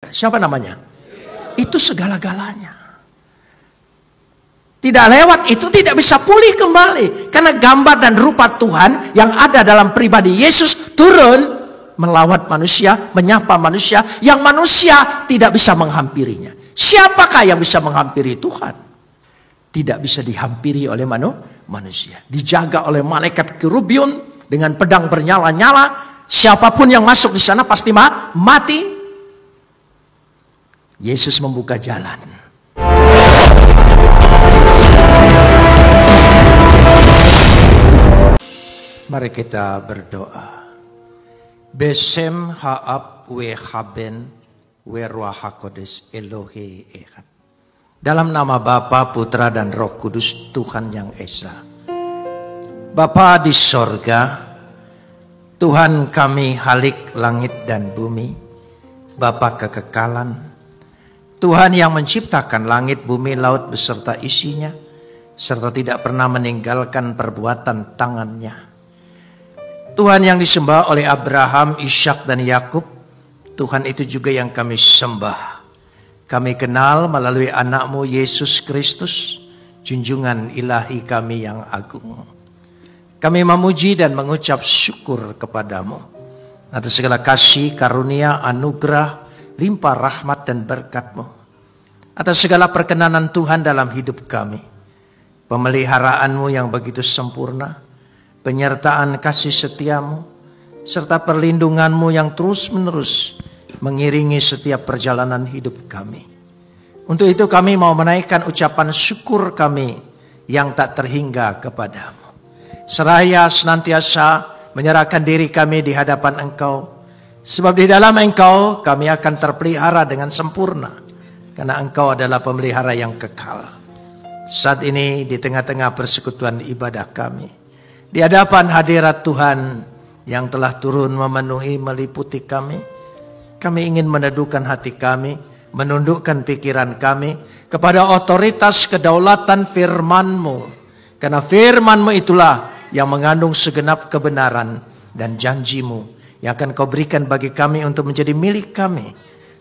surga. Siapa namanya? Itu segala-galanya. Tidak lewat itu tidak bisa pulih kembali. Karena gambar dan rupa Tuhan yang ada dalam pribadi Yesus turun melawat manusia, menyapa manusia, yang manusia tidak bisa menghampirinya. Siapakah yang bisa menghampiri Tuhan? Tidak bisa dihampiri oleh manusia. Dijaga oleh malaikat kerubium dengan pedang bernyala-nyala. Siapapun yang masuk di sana pasti mati. Yesus membuka jalan. Mari kita berdoa. Besem haab we haben we ruah hakodes Elohe echad. Dalam nama Bapa, Putra dan Roh Kudus, Tuhan yang Esa. Bapa di sorga, Tuhan kami Halik langit dan bumi, Bapa kekekalan, Tuhan yang menciptakan langit, bumi, laut beserta isinya, serta tidak pernah meninggalkan perbuatan tangannya. Tuhan yang disembah oleh Abraham, Ishak dan Yakub, Tuhan itu juga yang kami sembah. Kami kenal melalui anak-Mu Yesus Kristus, junjungan ilahi kami yang agung. Kami memuji dan mengucap syukur kepadamu atas segala kasih, karunia, anugerah, limpah rahmat dan berkat-Mu. Atas segala perkenanan Tuhan dalam hidup kami. Pemeliharaanmu yang begitu sempurna, penyertaan kasih setiamu, serta perlindunganmu yang terus-menerus mengiringi setiap perjalanan hidup kami. Untuk itu kami mau menaikkan ucapan syukur kami yang tak terhingga kepadamu. Seraya senantiasa menyerahkan diri kami di hadapan Engkau. Sebab di dalam Engkau kami akan terpelihara dengan sempurna. Karena Engkau adalah pemelihara yang kekal. Saat ini di tengah-tengah persekutuan ibadah kami, di hadapan hadirat Tuhan yang telah turun memenuhi meliputi kami, kami ingin meneduhkan hati kami, menundukkan pikiran kami kepada otoritas kedaulatan firman-Mu. Karena firman-Mu itulah yang mengandung segenap kebenaran dan janji-Mu yang akan Kau berikan bagi kami untuk menjadi milik kami.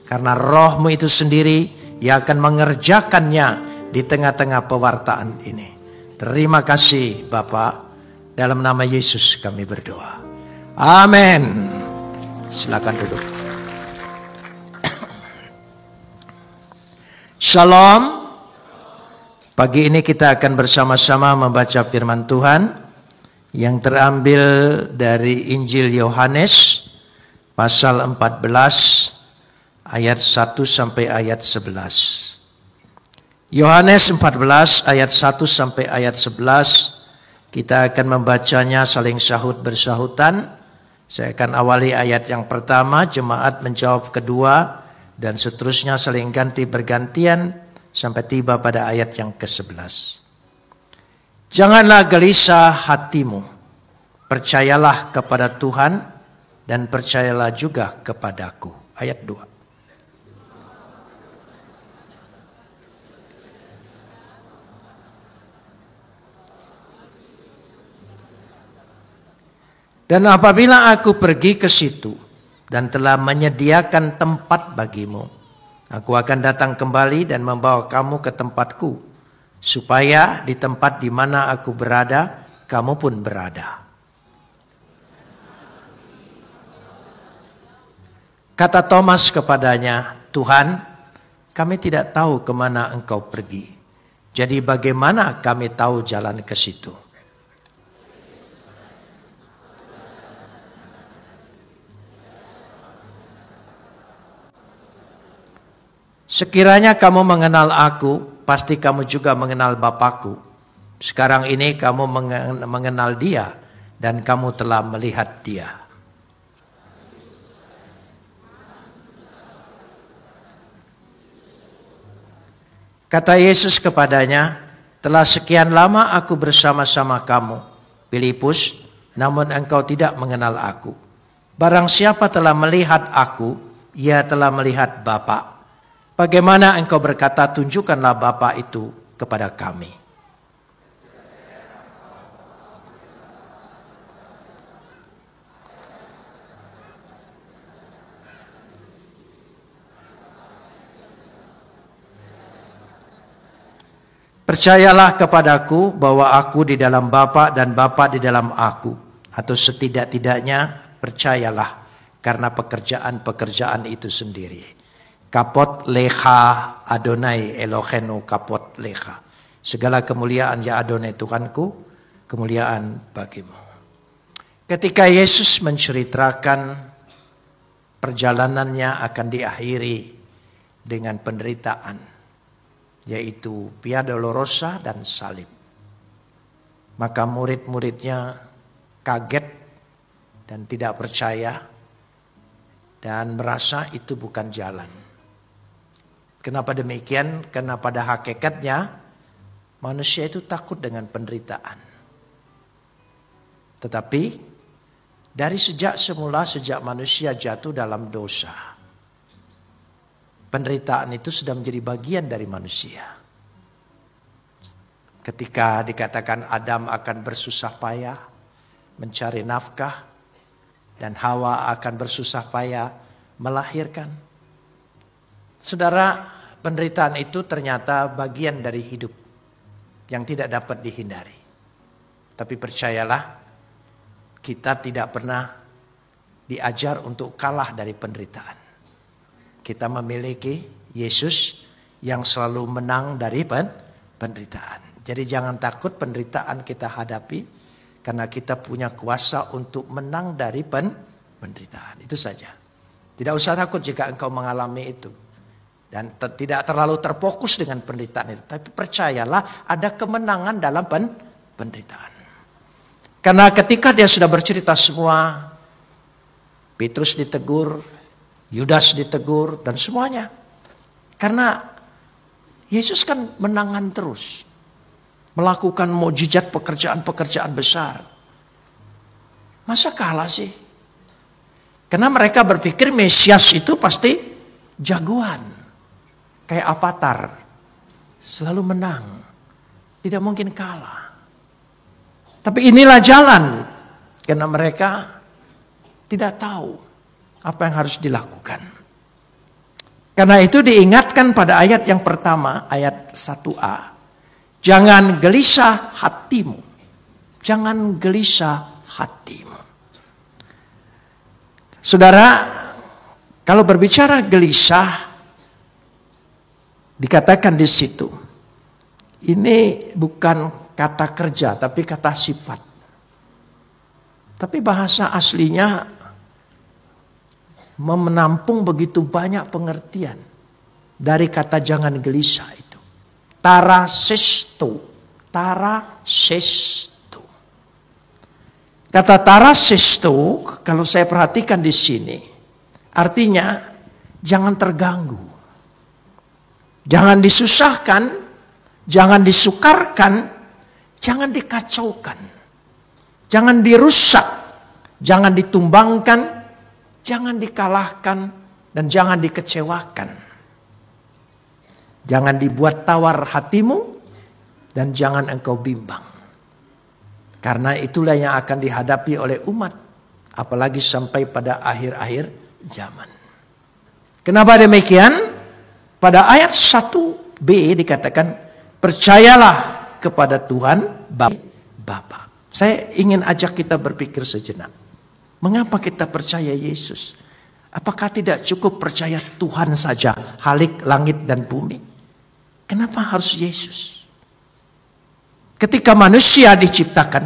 Karena Roh-Mu itu sendiri yang akan mengerjakannya di tengah-tengah pewartaan ini. Terima kasih Bapa, dalam nama Yesus kami berdoa. Amin. Silakan duduk. Shalom. Pagi ini kita akan bersama-sama membaca firman Tuhan yang terambil dari Injil Yohanes pasal 14 ayat 1 sampai ayat 11. Yohanes 14 ayat 1 sampai ayat 11. Kita akan membacanya saling sahut bersahutan. Saya akan awali ayat yang pertama, jemaat menjawab kedua, dan seterusnya saling ganti bergantian sampai tiba pada ayat yang ke-11. Janganlah gelisah hatimu, percayalah kepada Tuhan dan percayalah juga kepadaku. Ayat 2. Dan apabila aku pergi ke situ dan telah menyediakan tempat bagimu, aku akan datang kembali dan membawa kamu ke tempatku, supaya di tempat di mana aku berada, kamu pun berada. Kata Thomas kepadanya, Tuhan, kami tidak tahu kemana Engkau pergi. Jadi bagaimana kami tahu jalan ke situ? Sekiranya kamu mengenal aku, pasti kamu juga mengenal Bapakku. Sekarang ini kamu mengenal Dia dan kamu telah melihat Dia. Kata Yesus kepadanya, telah sekian lama aku bersama-sama kamu, Filipus, namun engkau tidak mengenal aku. Barang siapa telah melihat aku, ia telah melihat Bapa. Bagaimana engkau berkata, tunjukkanlah Bapa itu kepada kami. Percayalah kepadaku bahwa aku di dalam Bapa dan Bapa di dalam aku. Atau setidak-tidaknya percayalah karena pekerjaan-pekerjaan itu sendiri. Kapot lecha Adonai Elohenu kapot lecha. Segala kemuliaan ya Adonai Tuhanku, kemuliaan bagimu. Ketika Yesus menceritakan perjalanannya akan diakhiri dengan penderitaan, yaitu Via Dolorosa dan salib. Maka murid-muridnya kaget dan tidak percaya dan merasa itu bukan jalan. Kenapa demikian? Karena pada hakikatnya manusia itu takut dengan penderitaan. Tetapi dari sejak manusia jatuh dalam dosa, penderitaan itu sudah menjadi bagian dari manusia. Ketika dikatakan Adam akan bersusah payah mencari nafkah dan Hawa akan bersusah payah melahirkan. Saudara, penderitaan itu ternyata bagian dari hidup yang tidak dapat dihindari. Tapi percayalah, kita tidak pernah diajar untuk kalah dari penderitaan. Kita memiliki Yesus yang selalu menang dari penderitaan. Jadi jangan takut penderitaan kita hadapi, karena kita punya kuasa untuk menang dari penderitaan. Itu saja. Tidak usah takut jika engkau mengalami itu. Dan tidak terlalu terfokus dengan penderitaan itu. Tapi percayalah ada kemenangan dalam penderitaan. Karena ketika dia sudah bercerita semua, Petrus ditegur, Yudas ditegur, dan semuanya. Karena Yesus kan menangan terus. Melakukan mukjizat pekerjaan-pekerjaan besar. Masa kalah sih? Karena mereka berpikir Mesias itu pasti jagoan. Kayak Avatar. Selalu menang. Tidak mungkin kalah. Tapi inilah jalan. Karena mereka tidak tahu apa yang harus dilakukan. Karena itu diingatkan pada ayat yang pertama, ayat 1a. Jangan gelisah hatimu. Jangan gelisah hatimu. Saudara, kalau berbicara gelisah, dikatakan di situ, ini bukan kata kerja, tapi kata sifat. Tapi bahasa aslinya menampung begitu banyak pengertian dari kata jangan gelisah itu. Tarasesto. Kata tarasesto, kalau saya perhatikan di sini, artinya jangan terganggu. Jangan disusahkan, jangan disukarkan, jangan dikacaukan. Jangan dirusak, jangan ditumbangkan, jangan dikalahkan, dan jangan dikecewakan. Jangan dibuat tawar hatimu, dan jangan engkau bimbang. Karena itulah yang akan dihadapi oleh umat, apalagi sampai pada akhir-akhir zaman. Kenapa demikian? Pada ayat 1b dikatakan, percayalah kepada Tuhan Bapa. Saya ingin ajak kita berpikir sejenak. Mengapa kita percaya Yesus? Apakah tidak cukup percaya Tuhan saja, Khalik langit dan bumi? Kenapa harus Yesus? Ketika manusia diciptakan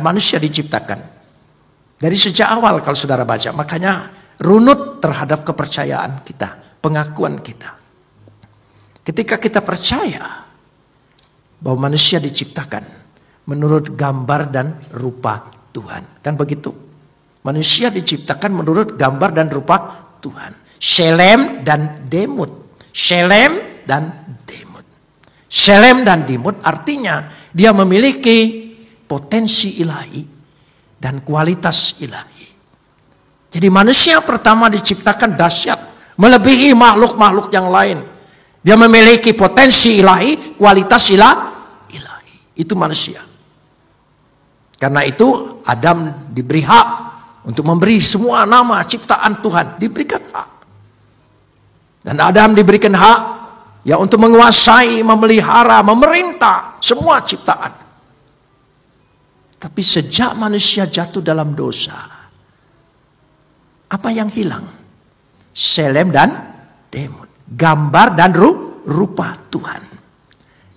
dari sejak awal kalau saudara baca, makanya runut terhadap kepercayaan kita, pengakuan kita. Ketika kita percaya bahwa manusia diciptakan menurut gambar dan rupa Tuhan. Kan begitu? Manusia diciptakan menurut gambar dan rupa Tuhan. Shelem dan Demut. Shelem dan Demut. Shelem dan Demut artinya dia memiliki potensi ilahi dan kualitas ilahi. Jadi manusia pertama diciptakan dahsyat, melebihi makhluk-makhluk yang lain. Dia memiliki potensi ilahi, kualitas ilahi. Itu manusia. Karena itu Adam diberi hak untuk memberi semua nama ciptaan Tuhan. Diberikan hak. Dan Adam diberikan hak Ya, untuk menguasai, memelihara, memerintah semua ciptaan. Tapi sejak manusia jatuh dalam dosa, apa yang hilang? Selem dan demon. Gambar dan rupa Tuhan.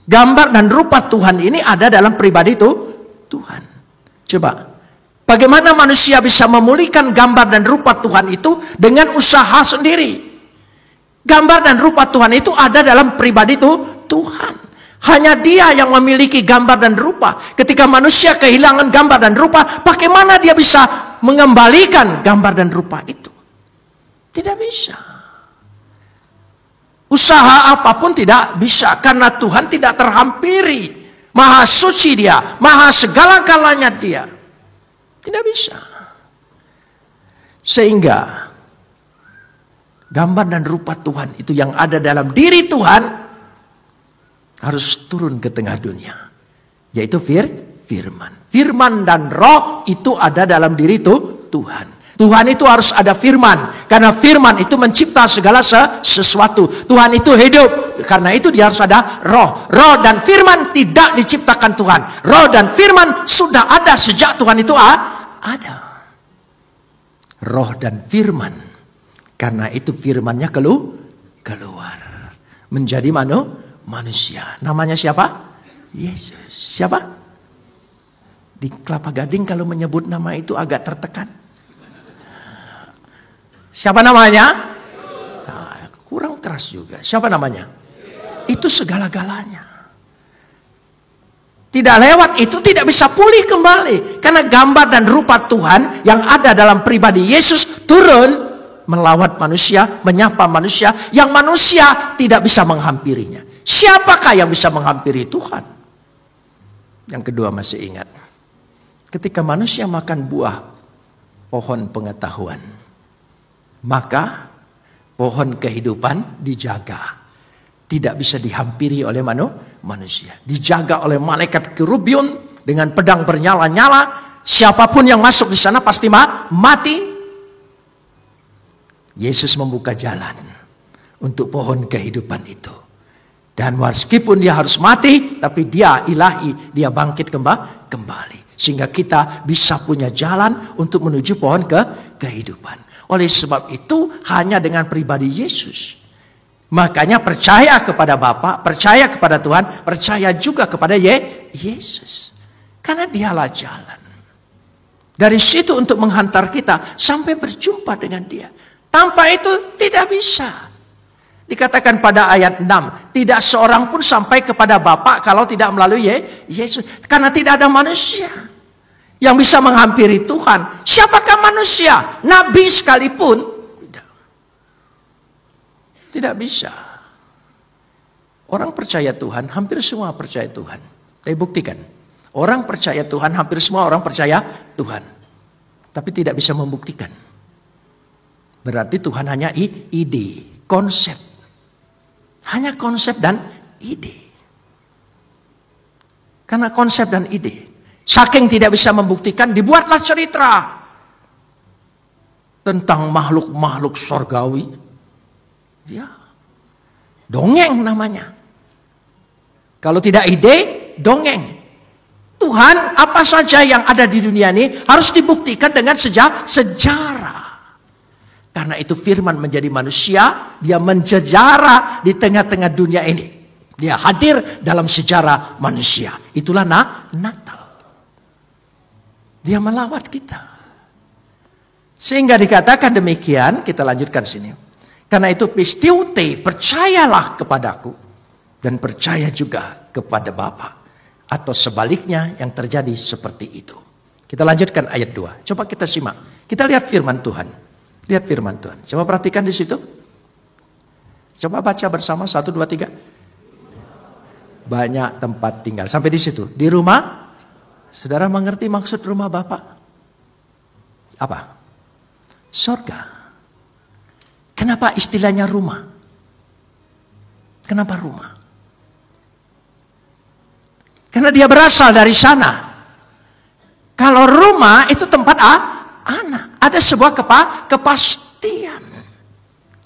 Gambar dan rupa Tuhan ini ada dalam pribadi itu Tuhan. Coba, bagaimana manusia bisa memulihkan gambar dan rupa Tuhan itu dengan usaha sendiri? Gambar dan rupa Tuhan itu ada dalam pribadi itu Tuhan. Hanya Dia yang memiliki gambar dan rupa. Ketika manusia kehilangan gambar dan rupa, bagaimana dia bisa mengembalikan gambar dan rupa itu? Tidak bisa. Usaha apapun tidak bisa, karena Tuhan tidak terhampiri. Maha suci Dia, maha segala-galanya Dia. Tidak bisa. Sehingga gambar dan rupa Tuhan itu yang ada dalam diri Tuhan harus turun ke tengah dunia. Yaitu firman. Firman dan roh itu ada dalam diri Tuhan. Tuhan itu harus ada firman. Karena firman itu mencipta segala sesuatu. Tuhan itu hidup. Karena itu dia harus ada roh. Roh dan firman tidak diciptakan Tuhan. Roh dan firman sudah ada sejak Tuhan itu ada. Roh dan firman. Karena itu firmannya keluar. Menjadi manusia. Namanya siapa? Yesus. Siapa? Di Kelapa Gading kalau menyebut nama itu agak tertekan. Siapa namanya? Nah, kurang keras juga. Siapa namanya? Itu segala-galanya. Tidak lewat itu tidak bisa pulih kembali. Karena gambar dan rupa Tuhan yang ada dalam pribadi Yesus turun melawat manusia, menyapa manusia, yang manusia tidak bisa menghampirinya. Siapakah yang bisa menghampiri Tuhan? Yang kedua, masih ingat, ketika manusia makan buah pohon pengetahuan, maka pohon kehidupan dijaga. Tidak bisa dihampiri oleh manusia. Dijaga oleh malaikat kerubium dengan pedang bernyala-nyala. Siapapun yang masuk di sana pasti mati. Yesus membuka jalan untuk pohon kehidupan itu. Dan meskipun dia harus mati, tapi dia ilahi, dia bangkit kembali. Sehingga kita bisa punya jalan untuk menuju pohon kehidupan. Oleh sebab itu hanya dengan pribadi Yesus. Makanya percaya kepada Bapa, percaya kepada Tuhan, percaya juga kepada Yesus. Karena dialah jalan. Dari situ untuk menghantar kita sampai berjumpa dengan Dia. Tanpa itu tidak bisa. Dikatakan pada ayat 6, tidak seorang pun sampai kepada Bapa kalau tidak melalui Yesus. Karena tidak ada manusia yang bisa menghampiri Tuhan. Siapakah manusia? Nabi sekalipun tidak bisa. Orang percaya Tuhan, hampir semua percaya Tuhan. Tapi buktikan, orang percaya Tuhan, hampir semua orang percaya Tuhan. Tapi tidak bisa membuktikan. Berarti Tuhan hanya ide, konsep. Hanya konsep dan ide. Karena konsep dan ide. Saking tidak bisa membuktikan, dibuatlah cerita tentang makhluk-makhluk surgawi. Ya, dongeng namanya. Kalau tidak ide, dongeng. Tuhan apa saja yang ada di dunia ini harus dibuktikan dengan sejarah. Karena itu firman menjadi manusia, dia mensejarah di tengah-tengah dunia ini. Dia hadir dalam sejarah manusia. Itulah Natal. Dia melawat kita. Sehingga dikatakan demikian, kita lanjutkan sini. Karena itu pistiute, percayalah kepadaku dan percaya juga kepada Bapa. Atau sebaliknya yang terjadi seperti itu. Kita lanjutkan ayat 2. Coba kita simak. Kita lihat firman Tuhan. Lihat firman Tuhan. Coba perhatikan di situ. Coba baca bersama 1, 2, 3. Banyak tempat tinggal. Sampai di situ. Di rumah. Saudara mengerti maksud rumah Bapa? Apa? Surga. Kenapa istilahnya rumah? Kenapa rumah? Karena dia berasal dari sana. Kalau rumah itu tempat anak. Ada sebuah kepastian.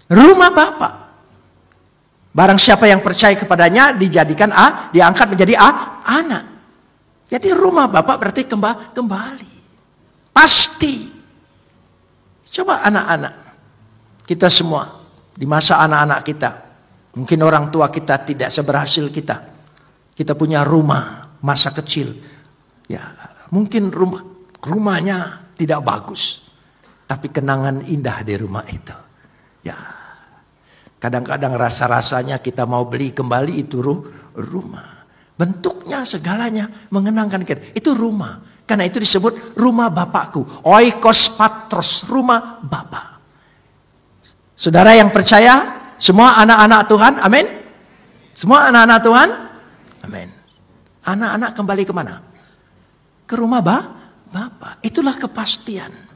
Rumah Bapa. Barang siapa yang percaya kepadanya diangkat menjadi anak. Jadi rumah Bapak berarti kembali. Pasti. Coba anak-anak. Kita semua. Di masa anak-anak kita. Mungkin orang tua kita tidak seberhasil kita. Kita punya rumah masa kecil. Ya, mungkin rumahnya tidak bagus. Tapi kenangan indah di rumah itu. Ya. Kadang-kadang rasa-rasanya kita mau beli kembali itu rumah. Bentuknya segalanya mengenangkan kita. Itu rumah. Karena itu disebut rumah Bapakku. Oikos patros, rumah Bapa. Saudara yang percaya, semua anak-anak Tuhan, amin. Semua anak-anak Tuhan, amin. Anak-anak kembali kemana? Ke rumah Bapa. Itulah kepastian.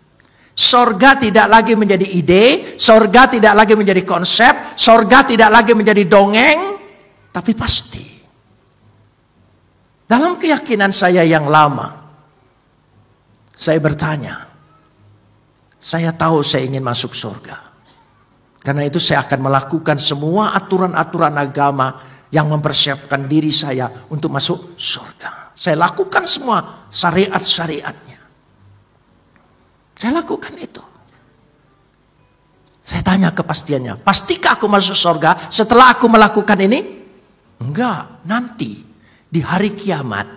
Sorga tidak lagi menjadi ide, sorga tidak lagi menjadi konsep, sorga tidak lagi menjadi dongeng, tapi pasti. Dalam keyakinan saya yang lama, saya bertanya, saya tahu saya ingin masuk surga. Karena itu saya akan melakukan semua aturan-aturan agama yang mempersiapkan diri saya untuk masuk surga. Saya lakukan semua syariat-syariatnya. Saya lakukan itu. Saya tanya kepastiannya. Pastikah aku masuk surga setelah aku melakukan ini? Enggak. Nanti di hari kiamat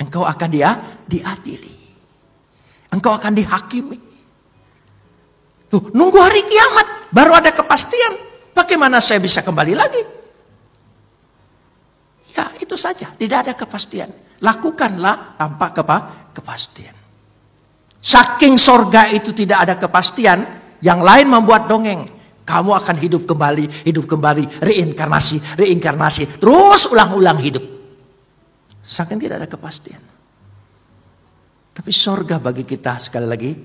engkau akan diadili. Engkau akan dihakimi. Nunggu hari kiamat baru ada kepastian. Bagaimana saya bisa kembali lagi? Ya itu saja. Tidak ada kepastian. Lakukanlah tanpa kepastian. Saking sorga itu tidak ada kepastian, yang lain membuat dongeng. Kamu akan hidup kembali, reinkarnasi, terus ulang-ulang hidup. Saking tidak ada kepastian. Tapi sorga bagi kita sekali lagi,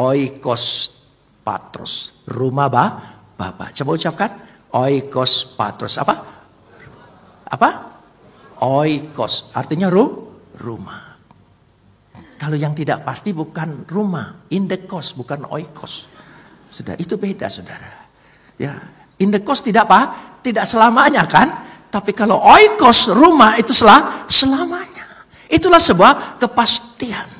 oikos patros, rumah Bapa. Coba ucapkan, oikos patros, apa? Oikos, artinya rumah. Kalau yang tidak pasti bukan rumah, indekos bukan oikos. Saudara, itu beda saudara. Ya, indekos tidak selamanya kan? Tapi kalau oikos rumah itu selamanya. Itulah sebuah kepastian.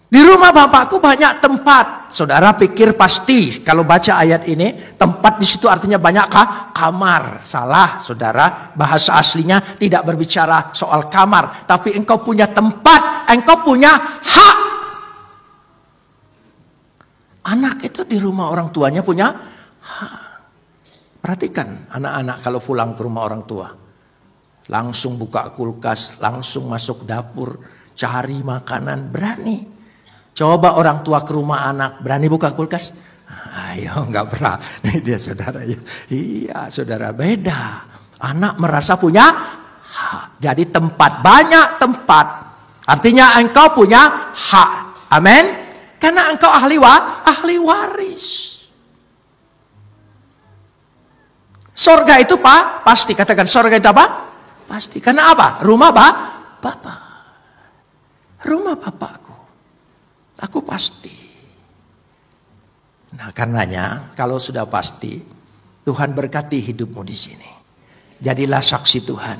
Di rumah Bapakku banyak tempat. Saudara pikir pasti kalau baca ayat ini tempat di situ artinya banyak kamar. Salah, saudara. Bahasa aslinya tidak berbicara soal kamar, tapi engkau punya tempat, engkau punya hak. Anak itu di rumah orang tuanya punya hak. Perhatikan anak-anak kalau pulang ke rumah orang tua, langsung buka kulkas, langsung masuk dapur, cari makanan, berani. Coba orang tua ke rumah anak, berani buka kulkas? Ayo, nggak pernah. Ini dia saudara ya. Iya saudara, beda. Anak merasa punya hak. Jadi banyak tempat. Artinya engkau punya hak. Amin. Karena engkau ahli waris. Sorga itu pasti. Katakan sorga itu apa? Pasti. Karena apa? Rumah Bapa. Rumah Bapakku. Aku pasti. Nah karenanya kalau sudah pasti, Tuhan berkati hidupmu di sini. Jadilah saksi Tuhan.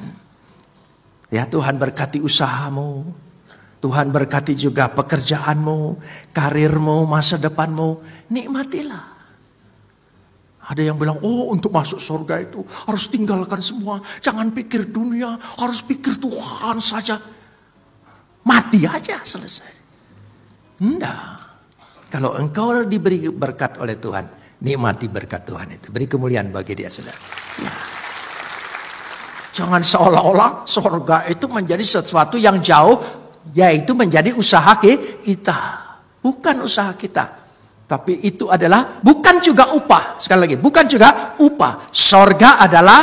Ya Tuhan berkati usahamu. Tuhan berkati juga pekerjaanmu, karirmu, masa depanmu. Nikmatilah. Ada yang bilang, oh untuk masuk surga itu harus tinggalkan semua. Jangan pikir dunia, harus pikir Tuhan saja. Mati aja selesai. Enggak. Kalau engkau diberi berkat oleh Tuhan, nikmati berkat Tuhan itu. Beri kemuliaan bagi dia, saudara. Ya. Jangan seolah-olah surga itu menjadi sesuatu yang jauh, yaitu menjadi usaha kita. Bukan usaha kita. Tapi itu adalah bukan juga upah. Sekali lagi, bukan juga upah. Surga adalah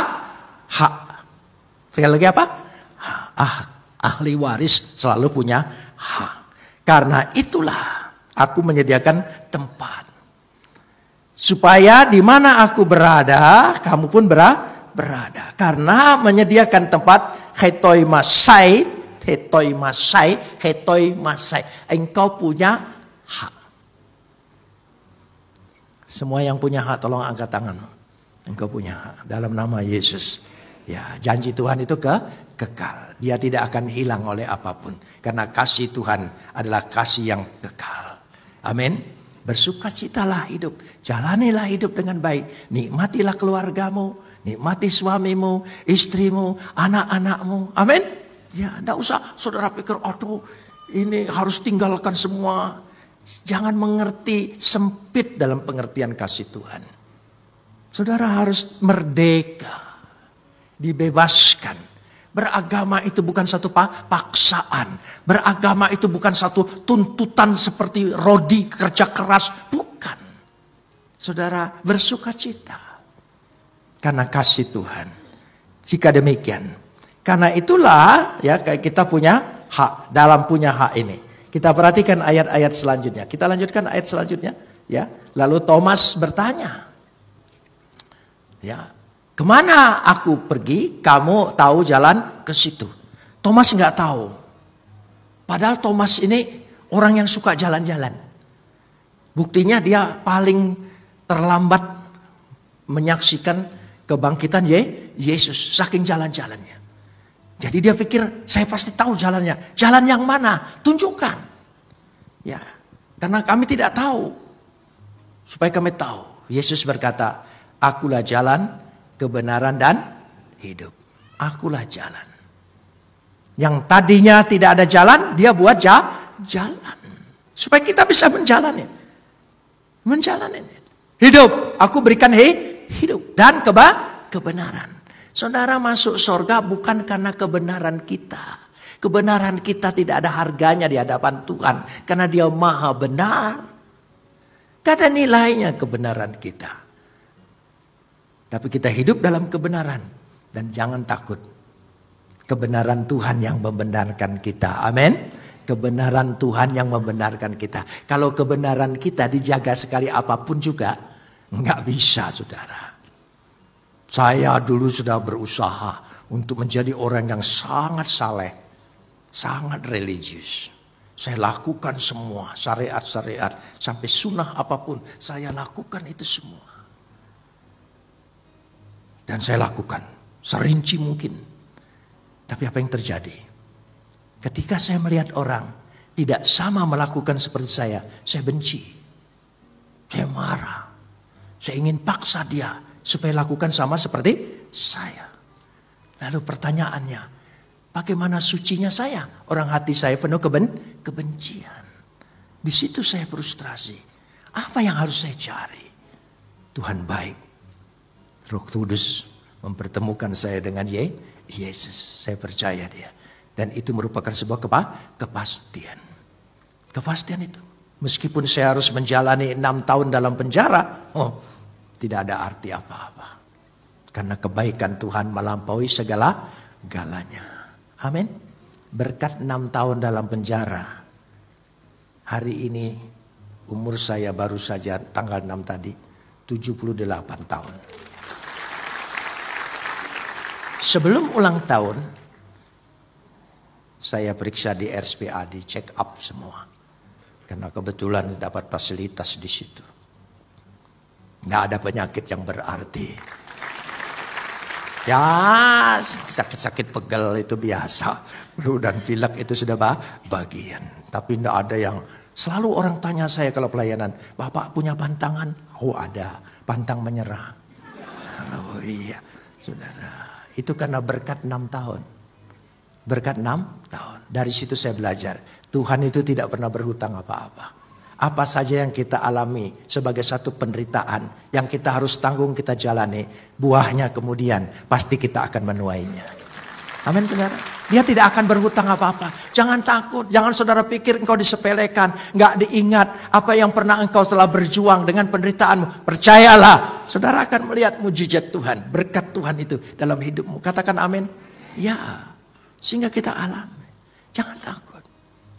hak. Sekali lagi apa? Ahli waris selalu punya hak. Karena itulah aku menyediakan tempat. Supaya di mana aku berada, kamu pun berada. Karena menyediakan tempat, hetoi masai. Engkau punya hak. Semua yang punya hak tolong angkat tanganmu. Engkau punya hak dalam nama Yesus. Ya, janji Tuhan itu kekal. Dia tidak akan hilang oleh apapun. Karena kasih Tuhan adalah kasih yang kekal. Amin. Bersukacitalah hidup. Jalanilah hidup dengan baik. Nikmatilah keluargamu. Nikmati suamimu, istrimu, anak-anakmu. Amin. Ya, tidak usah saudara pikir, aduh ini harus tinggalkan semua. Jangan mengerti sempit dalam pengertian kasih Tuhan. Saudara harus merdeka, dibebaskan. Beragama itu bukan satu paksaan. Beragama itu bukan satu tuntutan seperti rodi kerja keras. Bukan. Saudara bersukacita karena kasih Tuhan. Jika demikian, karena itulah ya kita punya hak, dalam punya hak ini. Kita perhatikan ayat-ayat selanjutnya. Kita lanjutkan ayat selanjutnya. Ya, lalu Thomas bertanya, ya, kemana aku pergi? Kamu tahu jalan ke situ. Thomas nggak tahu. Padahal Thomas ini orang yang suka jalan-jalan. Buktinya dia paling terlambat menyaksikan kebangkitan Yesus saking jalan-jalannya. Jadi dia pikir saya pasti tahu jalannya. Jalan yang mana? Tunjukkan. Ya, karena kami tidak tahu. Supaya kami tahu. Yesus berkata, akulah jalan, kebenaran dan hidup. Akulah jalan. Yang tadinya tidak ada jalan, dia buat jalan. Supaya kita bisa menjalani. Hidup, aku berikan hidup dan kebenaran. Saudara masuk surga bukan karena kebenaran kita. Kebenaran kita tidak ada harganya di hadapan Tuhan. Karena dia maha benar. Gak ada nilainya kebenaran kita. Tapi kita hidup dalam kebenaran. Dan jangan takut. Kebenaran Tuhan yang membenarkan kita. Amin. Kebenaran Tuhan yang membenarkan kita. Kalau kebenaran kita dijaga sekali apapun juga. Nggak bisa saudara. Saya dulu sudah berusaha untuk menjadi orang yang sangat saleh. Sangat religius. Saya lakukan semua syariat-syariat. Sampai sunnah apapun. Saya lakukan itu semua. Dan saya lakukan serinci mungkin. Tapi apa yang terjadi? Ketika saya melihat orang tidak sama melakukan seperti saya benci. Saya marah. Saya ingin paksa dia supaya lakukan sama seperti saya. Lalu pertanyaannya, bagaimana sucinya saya? Orang hati saya penuh kebencian. Di situ saya frustrasi. Apa yang harus saya cari? Tuhan baik. Roh Kudus mempertemukan saya dengan Yesus. Saya percaya dia. Dan itu merupakan sebuah kepastian. Kepastian itu. Meskipun saya harus menjalani 6 tahun dalam penjara. Tidak ada arti apa-apa. Karena kebaikan Tuhan melampaui segala-galanya. Amin. Berkat 6 tahun dalam penjara. Hari ini umur saya baru saja tanggal 6 tadi. 78 tahun. Sebelum ulang tahun. Saya periksa di RSPAD, check up semua. Karena kebetulan dapat fasilitas di situ. Nggak ada penyakit yang berarti. Ya sakit-sakit pegel itu biasa. Flu dan pilek itu sudah bagian. Tapi nggak ada yang selalu orang tanya saya kalau pelayanan. Bapak punya pantangan? Oh ada. Pantang menyerah. Oh iya saudara. Itu karena berkat 6 tahun. Berkat 6 tahun. Dari situ saya belajar. Tuhan itu tidak pernah berhutang apa-apa. Apa saja yang kita alami sebagai satu penderitaan. Yang kita harus tanggung, kita jalani. Buahnya kemudian pasti kita akan menuainya. Amin saudara. Dia tidak akan berhutang apa-apa. Jangan takut. Jangan saudara pikir engkau disepelekan. Nggak diingat apa yang pernah engkau telah berjuang dengan penderitaanmu. Percayalah. Saudara akan melihat mujizat Tuhan. Berkat Tuhan itu dalam hidupmu. Katakan amin. Ya. Sehingga kita alami. Jangan takut.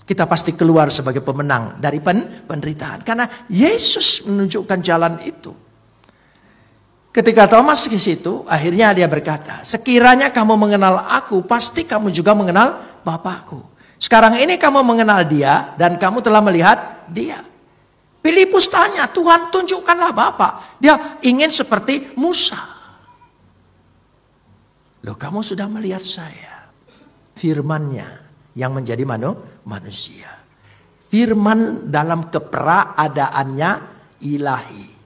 Kita pasti keluar sebagai pemenang dari penderitaan. Karena Yesus menunjukkan jalan itu. Ketika Thomas ke situ, akhirnya dia berkata, sekiranya kamu mengenal aku, pasti kamu juga mengenal Bapakku. Sekarang ini kamu mengenal dia dan kamu telah melihat dia. Filipus tanya, Tuhan tunjukkanlah Bapa. Dia ingin seperti Musa. Loh, kamu sudah melihat saya. Firman-Nya yang menjadi manusia. Firman dalam keberadaannya ilahi.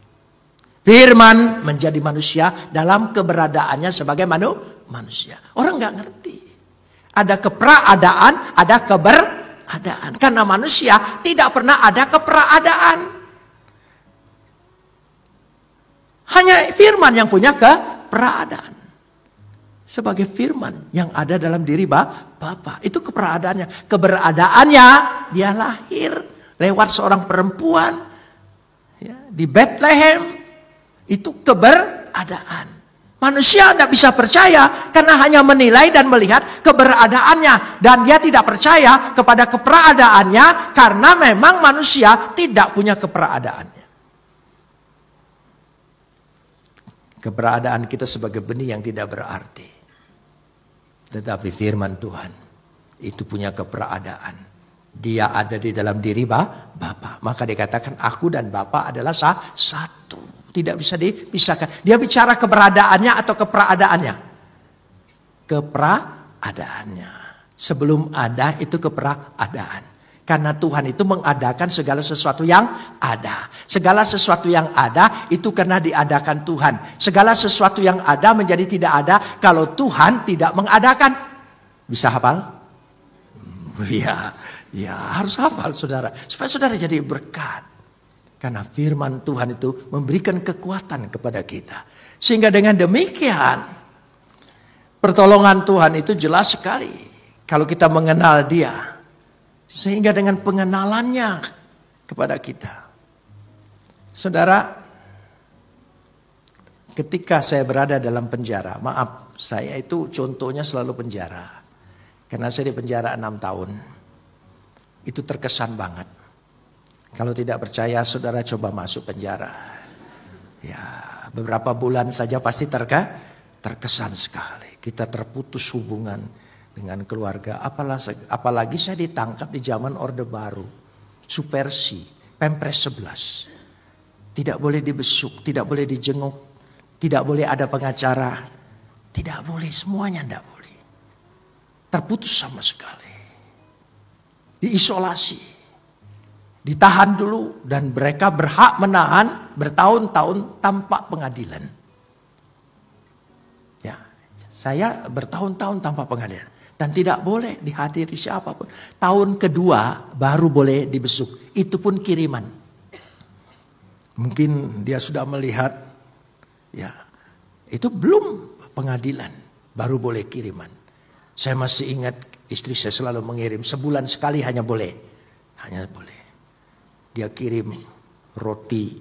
Firman menjadi manusia dalam keberadaannya sebagai manusia. Orang nggak ngerti. Ada keberadaan, ada keberadaan. Karena manusia tidak pernah ada keberadaan. Hanya firman yang punya keberadaan. Sebagai firman yang ada dalam diri Bapa. Itu keberadaannya. Keberadaannya dia lahir lewat seorang perempuan ya, di Bethlehem. Itu keberadaan. Manusia tidak bisa percaya karena hanya menilai dan melihat keberadaannya. Dan dia tidak percaya kepada keberadaannya karena memang manusia tidak punya keberadaannya. Keberadaan kita sebagai benih yang tidak berarti. Tetapi firman Tuhan itu punya keberadaan. Dia ada di dalam diri Bapa. Maka dikatakan aku dan Bapa adalah satu. Tidak bisa dipisahkan. Dia bicara keberadaannya atau keberadaannya. Keberadaannya. Sebelum ada itu keberadaan. Karena Tuhan itu mengadakan segala sesuatu yang ada. Segala sesuatu yang ada itu karena diadakan Tuhan. Segala sesuatu yang ada menjadi tidak ada kalau Tuhan tidak mengadakan. Bisa hafal? Ya harus hafal saudara. Supaya saudara jadi berkat. Karena firman Tuhan itu memberikan kekuatan kepada kita. Sehingga dengan demikian pertolongan Tuhan itu jelas sekali. Kalau kita mengenal Dia. Sehingga dengan pengenalannya kepada kita. Saudara, ketika saya berada dalam penjara, maaf, saya itu contohnya selalu penjara. Karena saya di penjara 6 tahun. Itu terkesan banget. Kalau tidak percaya, saudara coba masuk penjara. Ya, beberapa bulan saja pasti terkesan sekali. Kita terputus hubungan dengan keluarga, apalagi saya ditangkap di zaman Orde Baru, Supersi, Pempres 11. Tidak boleh dibesuk, tidak boleh dijenguk, tidak boleh ada pengacara, tidak boleh, semuanya tidak boleh. Terputus sama sekali. Diisolasi, ditahan dulu dan mereka berhak menahan bertahun-tahun tanpa pengadilan. Ya, saya bertahun-tahun tanpa pengadilan. Dan tidak boleh dihadiri siapapun. Tahun kedua baru boleh dibesuk. Itu pun kiriman. Mungkin dia sudah melihat. Ya, itu belum pengadilan. Baru boleh kiriman. Saya masih ingat istri saya selalu mengirim. Sebulan sekali hanya boleh. Hanya boleh. Dia kirim roti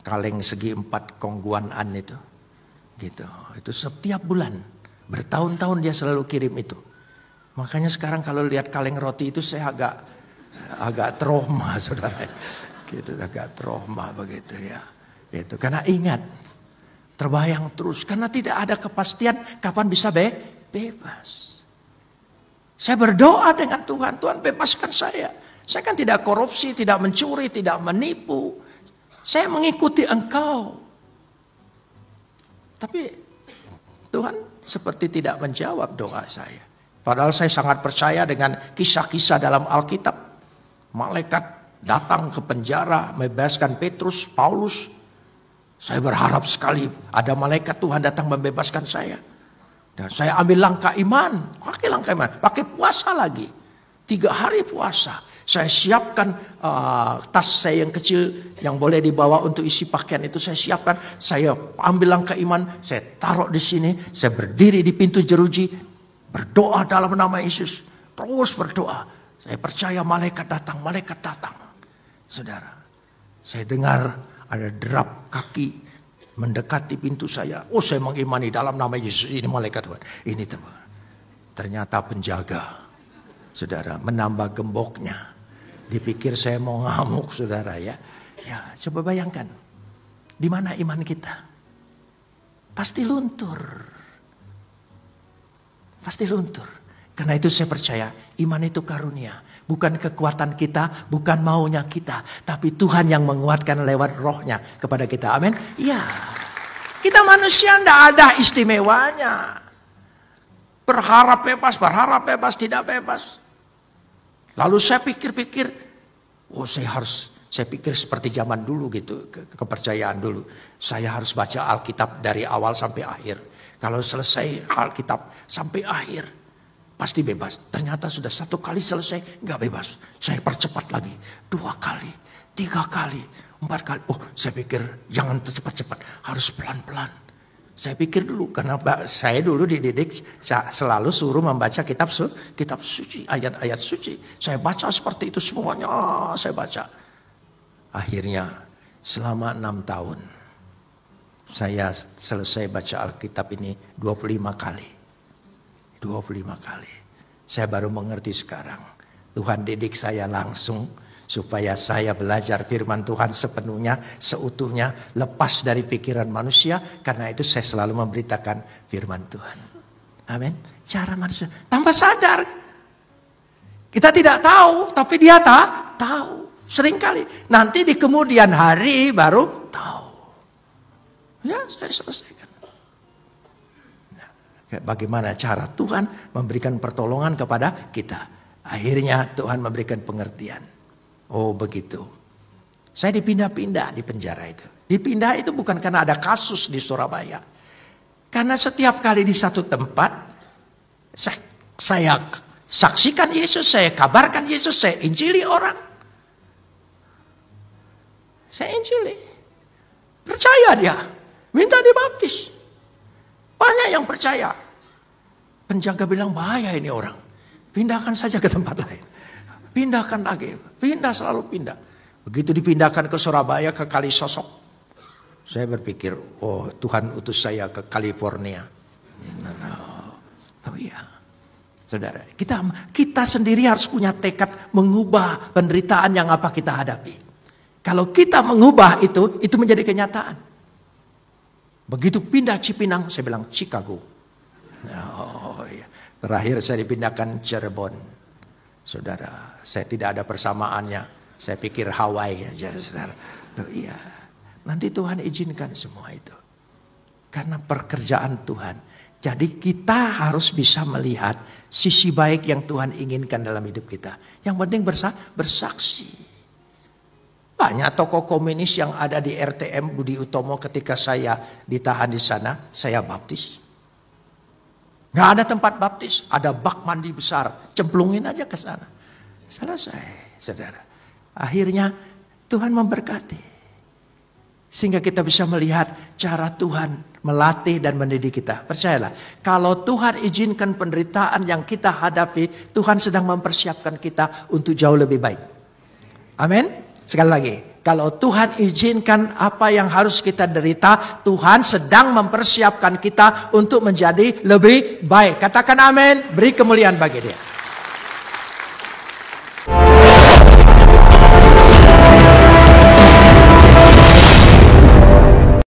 kaleng segi 4 kongguanan itu. Gitu. Itu setiap bulan. Bertahun-tahun dia selalu kirim itu. Makanya sekarang kalau lihat kaleng roti itu saya agak trauma saudara. Gitu, agak trauma begitu ya. Itu karena ingat, terbayang terus. Karena tidak ada kepastian kapan bisa bebas. Saya berdoa dengan Tuhan, Tuhan bebaskan saya. Saya kan tidak korupsi, tidak mencuri, tidak menipu. Saya mengikuti Engkau. Tapi Tuhan seperti tidak menjawab doa saya. Padahal saya sangat percaya dengan kisah-kisah dalam Alkitab. Malaikat datang ke penjara, membebaskan Petrus, Paulus. Saya berharap sekali ada malaikat Tuhan datang membebaskan saya. Dan saya ambil langkah iman. Pakai langkah iman, pakai puasa lagi. 3 hari puasa. Saya siapkan tas saya yang kecil yang boleh dibawa untuk isi pakaian itu saya siapkan. Saya ambil langkah iman, saya taruh di sini, saya berdiri di pintu jeruji, berdoa dalam nama Yesus, terus berdoa. Saya percaya malaikat datang, malaikat datang. Saudara, saya dengar ada derap kaki mendekati pintu saya. Oh, saya mengimani dalam nama Yesus, ini malaikat Tuhan. Ini teman. Ternyata penjaga. Saudara, menambah gemboknya. Dipikir saya mau ngamuk saudara ya. Ya, coba bayangkan. Di mana iman kita? Pasti luntur. Pasti luntur. Karena itu saya percaya iman itu karunia. Bukan kekuatan kita, bukan maunya kita. Tapi Tuhan yang menguatkan lewat rohnya kepada kita. Amin. Iya. Kita manusia tidak ada istimewanya. Berharap bebas, tidak bebas. Lalu saya pikir-pikir, saya pikir seperti zaman dulu gitu, kepercayaan dulu. Saya harus baca Alkitab dari awal sampai akhir. Kalau selesai Alkitab sampai akhir, pasti bebas. Ternyata sudah 1 kali selesai, nggak bebas. Saya percepat lagi, 2 kali, 3 kali, 4 kali. Saya pikir jangan cepat-cepat, harus pelan-pelan. Saya pikir dulu, karena saya dulu dididik selalu suruh membaca kitab suci, ayat-ayat suci. Saya baca seperti itu semuanya, saya baca. Akhirnya selama 6 tahun, saya selesai baca Alkitab ini 25 kali. 25 kali. Saya baru mengerti sekarang. Tuhan didik saya langsung supaya saya belajar firman Tuhan sepenuhnya, seutuhnya, lepas dari pikiran manusia. Karena itu saya selalu memberitakan firman Tuhan. Amin. Cara manusia tanpa sadar. Kita tidak tahu, tapi dia tahu. Seringkali. Nanti di kemudian hari baru tahu. Ya, saya selesaikan. Nah, bagaimana cara Tuhan memberikan pertolongan kepada kita. Akhirnya Tuhan memberikan pengertian. Oh begitu. Saya dipindah-pindah di penjara itu. Dipindah itu bukan karena ada kasus di Surabaya. Karena setiap kali di satu tempat, saya saksikan Yesus, saya kabarkan Yesus, saya injili orang. Saya injili. Percaya dia. Minta dibaptis. Banyak yang percaya. Penjaga bilang bahaya ini orang. Pindahkan saja ke tempat lain. Pindahkan lagi, selalu pindah. Begitu dipindahkan ke Surabaya, ke Kalisosok. Saya berpikir, Tuhan utus saya ke California. Iya. Saudara, kita sendiri harus punya tekad mengubah penderitaan yang apa kita hadapi. Kalau kita mengubah itu menjadi kenyataan. Begitu pindah Cipinang, saya bilang Chicago. Iya. Terakhir saya dipindahkan Cirebon. Saudara, saya tidak ada persamaannya. Saya pikir Hawaii aja, saudara. Iya, nanti Tuhan izinkan semua itu. Karena pekerjaan Tuhan. Jadi kita harus bisa melihat sisi baik yang Tuhan inginkan dalam hidup kita. Yang penting bersaksi. Banyak tokoh komunis yang ada di RTM Budi Utomo ketika saya ditahan di sana, saya baptis. Gak ada tempat baptis, ada bak mandi besar, cemplungin aja ke sana. Selesai, saudara. Akhirnya Tuhan memberkati. Sehingga kita bisa melihat cara Tuhan melatih dan mendidik kita. Percayalah, kalau Tuhan izinkan penderitaan yang kita hadapi, Tuhan sedang mempersiapkan kita untuk jauh lebih baik. Amin. Sekali lagi, kalau Tuhan izinkan apa yang harus kita derita, Tuhan sedang mempersiapkan kita untuk menjadi lebih baik. Katakan amin, beri kemuliaan bagi Dia.